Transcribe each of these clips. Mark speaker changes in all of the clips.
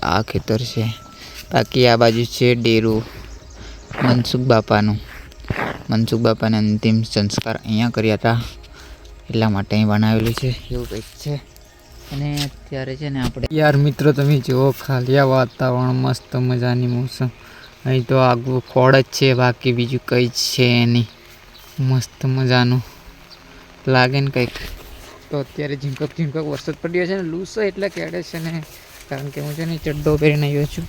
Speaker 1: આ ખેતર છે, બાકી આ બાજુ છે ડેરું મનસુખ બાપાના અંતિમ સંસ્કાર અહીંયા કર્યા હતા, એટલા માટે અહીં બનાવેલું છે એવું કંઈક છે. અને અત્યારે છે ને આપણે યાર મિત્રો તમે જુઓ ખાલી આ વાતાવરણ મસ્ત મજાની મોસમ. અહીં તો આગવું ખોડ જ છે, બાકી બીજું કંઈ જ છે નહીં. મસ્ત મજાનું લાગે ને કંઈક. તો અત્યારે ઝીંકક વરસાદ પડ્યો છે ને, લૂસો એટલે કેડે છે ને, કારણ કે હું છે ને ચડ્ડો પહેરીને આવ્યો છું.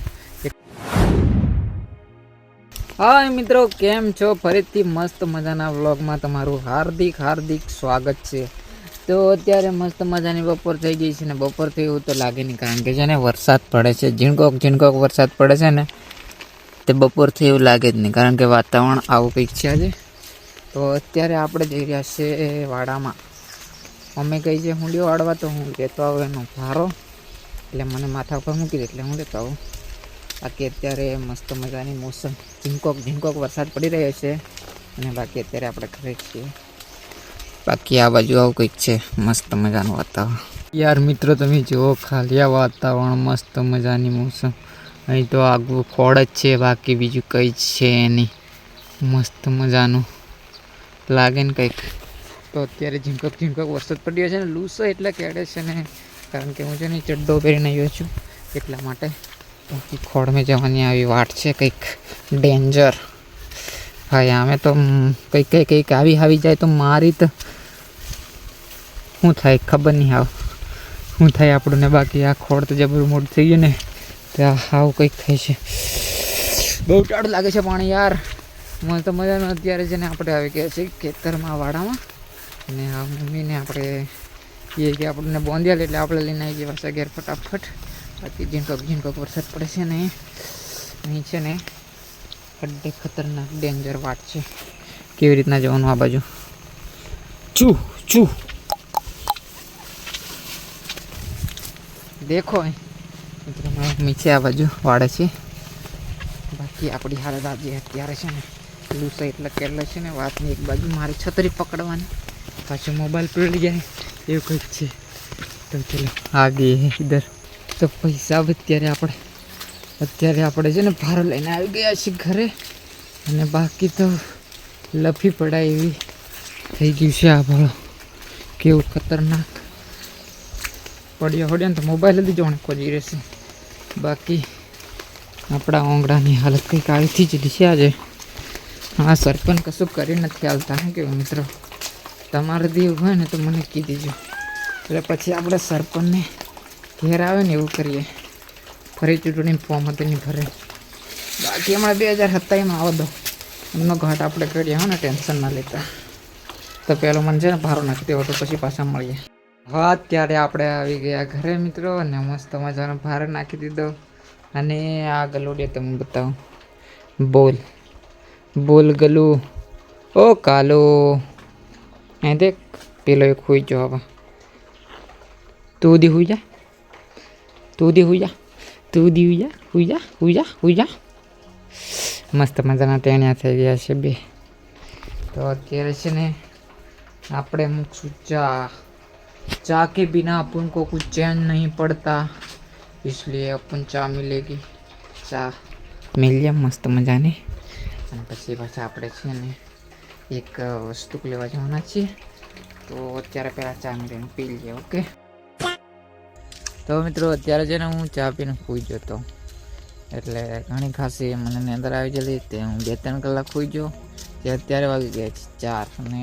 Speaker 1: હા મિત્રો, કેમ છો? ફરીથી મસ્ત મજાના વ્લોગમાં તમારું હાર્દિક સ્વાગત છે. તો અત્યારે મસ્ત મજાની બપોર થઈ ગઈ છે ને, બપોર થઈ એવું તો લાગે નહીં, કારણ કે છે ને વરસાદ પડે છે, ઝીણકોક વરસાદ પડે છે ને, તે બપોર થઈ એવું લાગે જ નહીં, કારણ કે વાતાવરણ આવું કંઈક છે આજે. તો અત્યારે આપણે જઈ રહ્યા છીએ વાડામાં. મમ્મી કહી છે હુંડીઓ વાળવા, તો હું લેતો આવું એનો ભારો, એટલે મને માથા ઉપર મૂકી દે એટલે હું લેતો આવું. બાકી અત્યારે મસ્ત મજાની મોસમ, ઝીણકોક વરસાદ પડી રહ્યો છે, અને બાકી અત્યારે આપણે ઘરે છીએ. બાકી આ બાજુ આવું કંઈક છે, મસ્ત મજાનું વાતાવરણ. યાર મિત્રો તમે જુઓ ખાલી આ વાતાવરણ મસ્ત મજાની મોસમ. અહીં તો આગવું ખોડ જ છે, બાકી બીજું કંઈ જ છે નહીં. મસ્ત મજાનું લાગે ને કંઈક. તો અત્યારે ઝીણકોક વરસાદ પડ્યો છે ને, લૂસો એટલે કેડે છે ને, કારણ કે હું છે ને ચડ્ડો પહેરીને આવ્યો છું, એટલા માટે. બાકી ખોળમાં જવાની આવી વાટ છે, કંઈક ડેન્જર. ભાઈ અમે તો કંઈક આવી જાય તો મારી તો શું થાય ખબર નહીં, શું થાય આપણું ને. બાકી આ ખોળ તો જબરું મોટું થઈ ગયું ને, તો આવું કંઈક થાય છે. બહુ ટાઢ લાગે છે પાણી યાર. મને તો મજાનું. અત્યારે છે ને આપણે આવી ગયા છીએ ખેતરમાં, વાડામાં, અને આ મમ્મીને આપણે એ કે આપણને બોંધ્યા એટલે આપણે લઈને આવી ગયા પાછા ઘેર ફટાફટ. બાકી ઝીણકોક વરસાદ પડે છે ને, અહીં છે ને ખતરનાક ડેન્જર વાટ છે. કેવી રીતના જવાનું આ બાજુ? છું દેખો મિત્રો, નીચે આ બાજુ વાડે છે. બાકી આપણી હાલત આજે અત્યારે છે ને લૂસો એટલે કેટલે છે ને, વાતની એક બાજુ મારી છત્રી પકડવાની, પાછું મોબાઈલ પડી જાય એવું કંઈક છે. તો ચલો આગે ઇધર. તો પૈસા અત્યારે આપણે છે ને ભારો લઈને આવી ગયા છીએ ઘરે, અને બાકી તો લફી પડાય એવી થઈ ગયું છે આ ભાડો. કેવું ખતરનાક પડ્યો ને તો મોબાઈલ જ જોણે ખોજી રહેશે. બાકી આપણા ઓંગળાની હાલત કંઈક આવીથી જ છે આજે. હા, સરપંચ કશું કરી નથી આવતા. શું કેવું મિત્રો? તમારે દેવું હોય ને તો મને કહી દેજો, એટલે પછી આપણે સરપંચને ઘેર આવે ને એવું કરીએ. ફરી ચૂંટણી ફોર્મ હતું નહીં ભરે. બાકી હમણાં 2027માં આવો દો એમનો ઘાટ આપણે કરીએ. હા ને, ટેન્શન ના લેતા. તો પેલો મને છે ને ભારો નાખી દેવો, તો પછી પાછા મળીએ. હા, અત્યારે આપણે આવી ગયા ઘરે મિત્રો, અને મસ્ત મજાનો ભારો નાખી દીધો. અને આ ગલુડિયા તમને બતાવું. બોલ ગલું. ઓ કાલો, એ દેખ પેલો એક હોઈ જો. હવે તું દી હુઈ જા. મસ્ત મજાના ટેણિયા થઈ ગયા છે બે. તો અત્યારે છે ને આપણે મૂકશું चा के बिना अपन को कुछ चैन नहीं पड़ता, इसलिए अपन चा मिलेगी. ચા મિલ જાય મસ્ત મજાની. અને પછી પાછા આપણે છે ને એક વસ્તુ લેવા જવાના છીએ, તો અત્યારે પહેલાં ચા મેળવીને પી લઈએ. ઓકે. તો મિત્રો અત્યારે છે ને હું ચા પીને સૂઈ જતો, એટલે ઘણી ખાસી મને નીંદર આવી જતી. તે હું 2-3 કલાક સૂઈ ગયો. તે અત્યારે વાગી ગયા 4, અને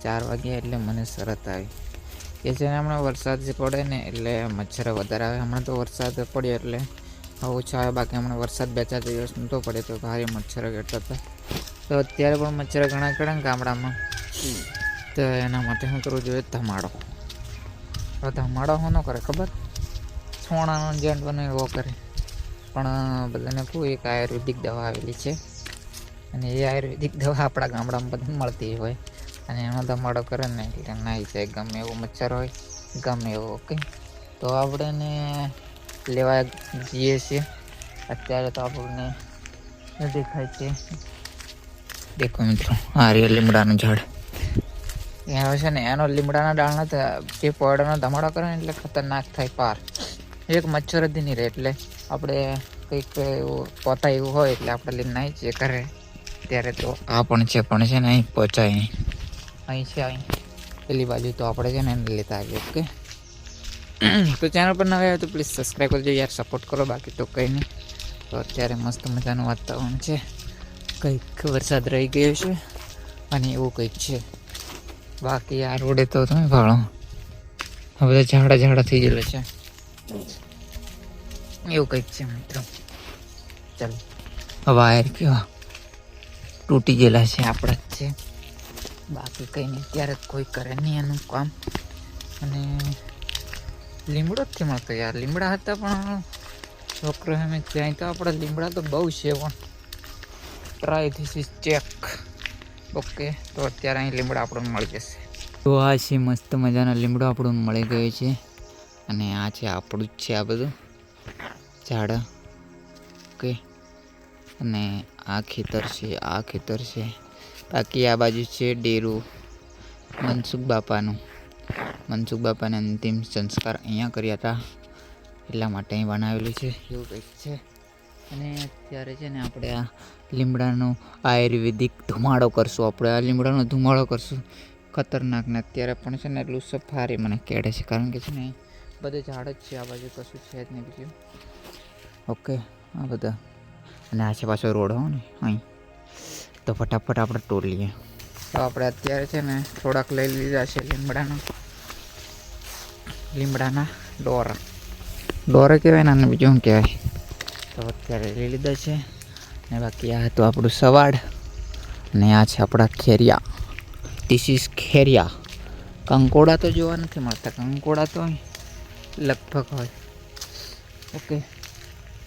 Speaker 1: 4 વાગ્યા એટલે મને શરત આવી. એ છે ને હમણાં વરસાદ જે પડે ને એટલે મચ્છર વધારે આવે. હમણાં તો વરસાદ પડ્યો એટલે ઓછા આવે, બાકી હમણાં વરસાદ 2-4 દિવસ નહોતો પડે તો ભારે મચ્છરો કરતા હતા. તો અત્યારે પણ મચ્છર ઘણા કરે ને ગામડામાં, તો એના માટે શું કરવું જોઈએ? ધમાડો. હવે ધમાડો શું ન કરે ખબર? સોનાનો જેન્ટ બને એવો કરે. પણ બધાને કહું, એક આયુર્વેદિક દવા આવેલી છે, અને એ આયુર્વેદિક દવા આપણા ગામડામાં બધી મળતી હોય, અને એનો ધમાડો કરે ને એટલે નાહી જાય ગમે એવો મચ્છર હોય, ગમે એવો. ઓકે. તો આપણે લેવા જઈએ છીએ. અત્યારે તો આપણને દેખાય છે, દેખો મિત્રો, આ રહ્યો લીમડાનું ઝાડ. એનો છે ને એનો લીમડાના ડાળનો જે પોયડાનો ધમાડો કરે ને એટલે ખતરનાક થાય પાર. એક મચ્છર જ નહીં રહે, એટલે આપણે કંઈક એવું પોતા એવું હોય એટલે આપણે લઈને નાહી છીએ કરે ત્યારે. તો આ પણ છે ને અહીં પહોંચાય નહીં, અહીં છે અહીં પેલી બાજુ, તો આપણે છે ને એને લેતા આવીએ. ઓકે, તો ચેનલ પર નવા આવ્યો તો પ્લીઝ સબસ્ક્રાઈબ કરજો યાર, સપોર્ટ કરો. બાકી તો કંઈ નહીં. તો અત્યારે મસ્ત મજાનું વાતાવરણ છે, કંઈક વરસાદ રહી ગયો છે અને એવું કંઈક છે. બાકી આ રોડે તો તમે ભાળો આ બધા ઝાડા થઈ ગયેલા છે, એવું કંઈક છે મિત્રો. ચાલો, વાયર કેવા તૂટી ગયેલા છે આપણા જ છે. બાકી કંઈ નહીં, ત્યારે કોઈ કરે નહીં એનું કામ. અને લીમડો જ થી મળતો યાર, લીમડા હતા પણ છોકરો અમે ત્યાં તો આપણા લીમડા તો બહુ છે, પણ try this is check. Okay, તો અત્યારે અહીં લીમડા આપણને મળી જશે. તો આ છે મસ્ત મજાનો લીમડો આપણને મળી ગયો છે, અને આ છે આપણું જ છે આ બધું ઝાડ. ઓકે, અને આ ખેતર છે. બાકી આ બાજુ છે ડેરું મનસુખ બાપાને અંતિમ સંસ્કાર અહીંયા કર્યા હતા, એટલા માટે અહીં બનાવેલું છે, એવું કંઈક છે. અને અત્યારે છે ને આપણે આ લીમડાનો આયુર્વેદિક ધુમાડો કરશું. આપણે આ લીમડાનો ધુમાડો કરશું ખતરનાક ને. અત્યારે પણ છે ને એટલું સફારી મને કેળે છે, કારણ કે છે ને બધે ઝાડ જ છે, આ બાજુ કશું છે જ નહીં બીજું. ઓકે, આ બધા, અને આ છે પાછો રોડ હો ને અહીં. તો ફટાફટ આપણે તોડીએ. તો આપણે અત્યારે છે ને થોડાક લઈ લીધા છે લીમડાના ડોરા કહેવાય ને, અને બીજું શું કહેવાય. તો અત્યારે લઈ લીધા છે. ને બાકી આ તો આપણું સવાડ, ને આ છે આપણા ખેરિયા. This is ખેરિયા. કંકોડા તો જોવા નથી મળતા, કંકોડા તો લગભગ હોય. ઓકે,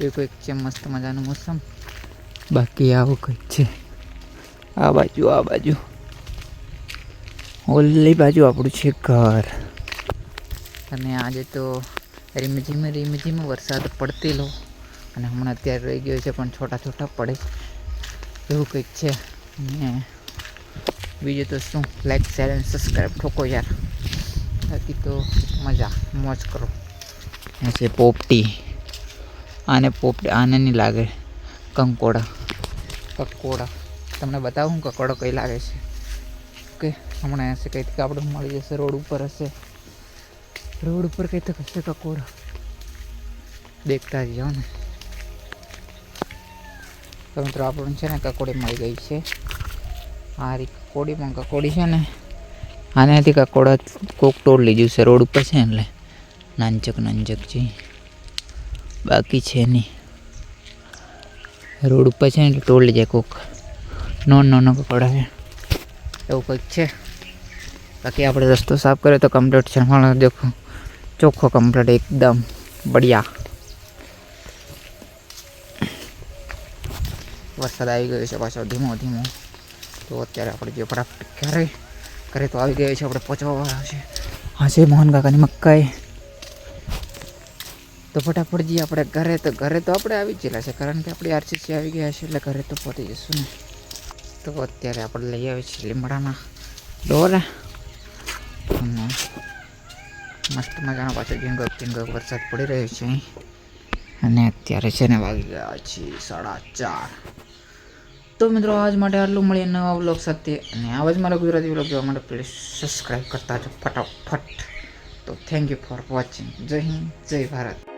Speaker 1: એ કંઈક છે મસ્ત મજાનું મોસમ. બાકી આવું કંઈક છે આ બાજુ ઓલી બાજુ આપણું છે ઘર. અને આજે તો રીમઝીમ વરસાદ પડતેલો, અને હમણાં અત્યારે રહી ગયો છે પણ છોટા પડે એવું કંઈક છે. ને બીજું તો શું, લાઈક શેર એન્ડ સબસ્ક્રાઈબ ઠોકો યાર. બાકી તો મોજ કરો. એ છે પોપટી, આને નહીં લાગે કકોડા. તમને બતાવું કકોડો કઈ લાગે છે. ઓકે, હમણાં હશે કંઈક આપણે મળી જશે, રોડ ઉપર કંઈ તો હશે કકોડા, દેખતા જ જાઓ ને. તો મિત્રો આપણને છે ને કકોડી મળી ગઈ છે. આ કકોડી છે ને, આનાથી કકોડા કોક તોડ લીધું છે રોડ ઉપર છે એટલે નાનચક છે. બાકી છે નહીં, રોડ ઉપર છે ને એટલે તોડ લીધા કોક નાનો કકોડા છે, એવું કંઈક છે. બાકી આપણે રસ્તો સાફ કર્યો તો કમ્પ્લીટ છે, હમણાં દેખો ચોખ્ખો કમ્પ્લીટ એકદમ બઢિયા. વરસાદ આવી ગયો છે પાછો ધીમો. તો અત્યારે આપણે જે ફટાફટ ઘરે તો આવી ગયો છે, આપણે પહોંચવા છે. હા છે મોહન કાકાની મકાઈ. તો ફટાફટ જઈએ આપણે ઘરે તો આપણે આવી જ ગયેલા છે, કારણ કે આપણે આરસીસી આવી ગયા છે એટલે ઘરે તો પહોંચી જઈશું ને. તો અત્યારે આપણે લઈ આવીએ છીએ લીમડાના ડોરા, અને મસ્ત મજાનો પાછો ઝીંગો વરસાદ પડી રહ્યો છે. અને અત્યારે છે ને વાગી ગયા છે 4:30. તો મિત્રો આજ માટે આટલું, મળીએ નવા વ્લોગ સાથે. અને આવા જ મારા ગુજરાતી વ્લોગ જોવા માટે પ્લીઝ સબસ્ક્રાઈબ કરતા જો ફટાફટ. તો થેન્ક યુ ફોર વોચિંગ. જય હિન્દ, જય ભારત.